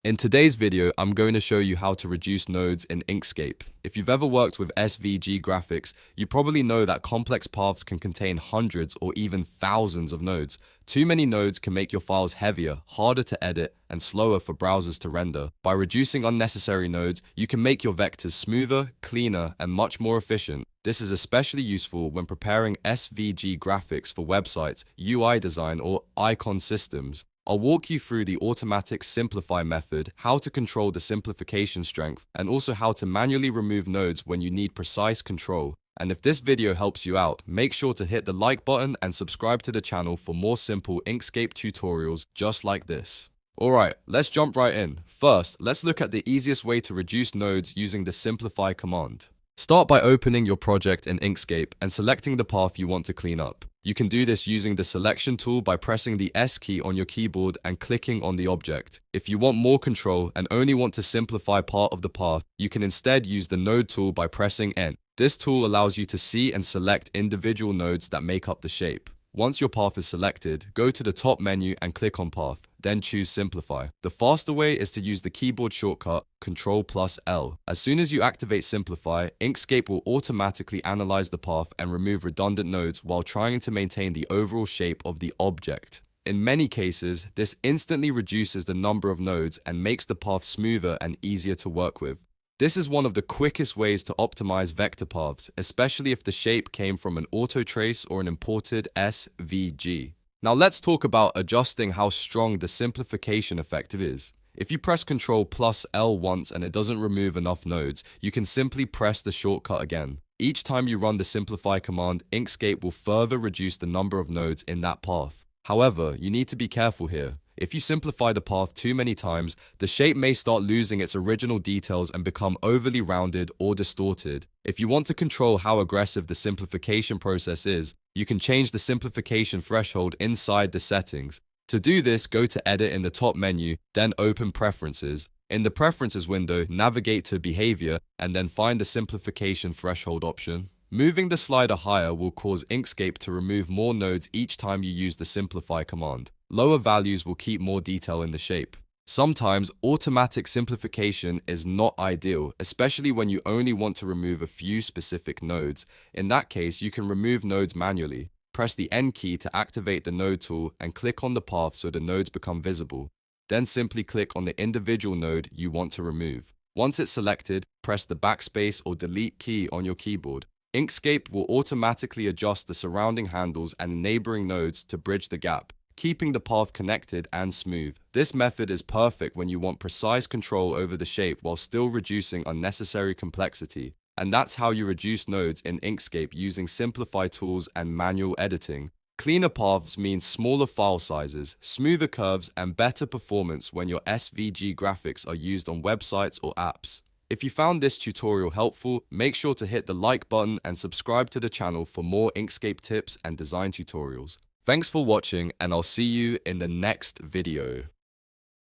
In today's video, I'm going to show you how to reduce nodes in Inkscape. If you've ever worked with SVG graphics, you probably know that complex paths can contain hundreds or even thousands of nodes. Too many nodes can make your files heavier, harder to edit, and slower for browsers to render. By reducing unnecessary nodes, you can make your vectors smoother, cleaner, and much more efficient. This is especially useful when preparing SVG graphics for websites, UI design, or icon systems. I'll walk you through the automatic simplify method, how to control the simplification strength, and also how to manually remove nodes when you need precise control. And if this video helps you out, make sure to hit the like button and subscribe to the channel for more simple Inkscape tutorials just like this. Alright, let's jump right in. First, let's look at the easiest way to reduce nodes using the simplify command. Start by opening your project in Inkscape and selecting the path you want to clean up. You can do this using the selection tool by pressing the S key on your keyboard and clicking on the object. If you want more control and only want to simplify part of the path, you can instead use the node tool by pressing N. This tool allows you to see and select individual nodes that make up the shape. Once your path is selected, go to the top menu and click on Path, then choose Simplify. The faster way is to use the keyboard shortcut ctrl+L. As soon as you activate Simplify, Inkscape will automatically analyze the path and remove redundant nodes while trying to maintain the overall shape of the object. In many cases, this instantly reduces the number of nodes and makes the path smoother and easier to work with. This is one of the quickest ways to optimize vector paths, especially if the shape came from an auto trace or an imported SVG. Now let's talk about adjusting how strong the simplification effect is. If you press Ctrl+L once and it doesn't remove enough nodes, you can simply press the shortcut again. Each time you run the simplify command, Inkscape will further reduce the number of nodes in that path. However, you need to be careful here. If you simplify the path too many times, the shape may start losing its original details and become overly rounded or distorted. If you want to control how aggressive the simplification process is, you can change the simplification threshold inside the settings. To do this, go to Edit in the top menu, then open Preferences. In the Preferences window, navigate to Behavior, and then find the simplification threshold option. Moving the slider higher will cause Inkscape to remove more nodes each time you use the simplify command. Lower values will keep more detail in the shape. Sometimes automatic simplification is not ideal, especially when you only want to remove a few specific nodes. In that case, you can remove nodes manually. Press the N key to activate the node tool and click on the path so the nodes become visible. Then simply click on the individual node you want to remove. Once it's selected, press the backspace or delete key on your keyboard. Inkscape will automatically adjust the surrounding handles and neighboring nodes to bridge the gap, keeping the path connected and smooth. This method is perfect when you want precise control over the shape while still reducing unnecessary complexity. And that's how you reduce nodes in Inkscape using simplify tools and manual editing. Cleaner paths mean smaller file sizes, smoother curves, and better performance when your SVG graphics are used on websites or apps. If you found this tutorial helpful, make sure to hit the like button and subscribe to the channel for more Inkscape tips and design tutorials. Thanks for watching, and I'll see you in the next video.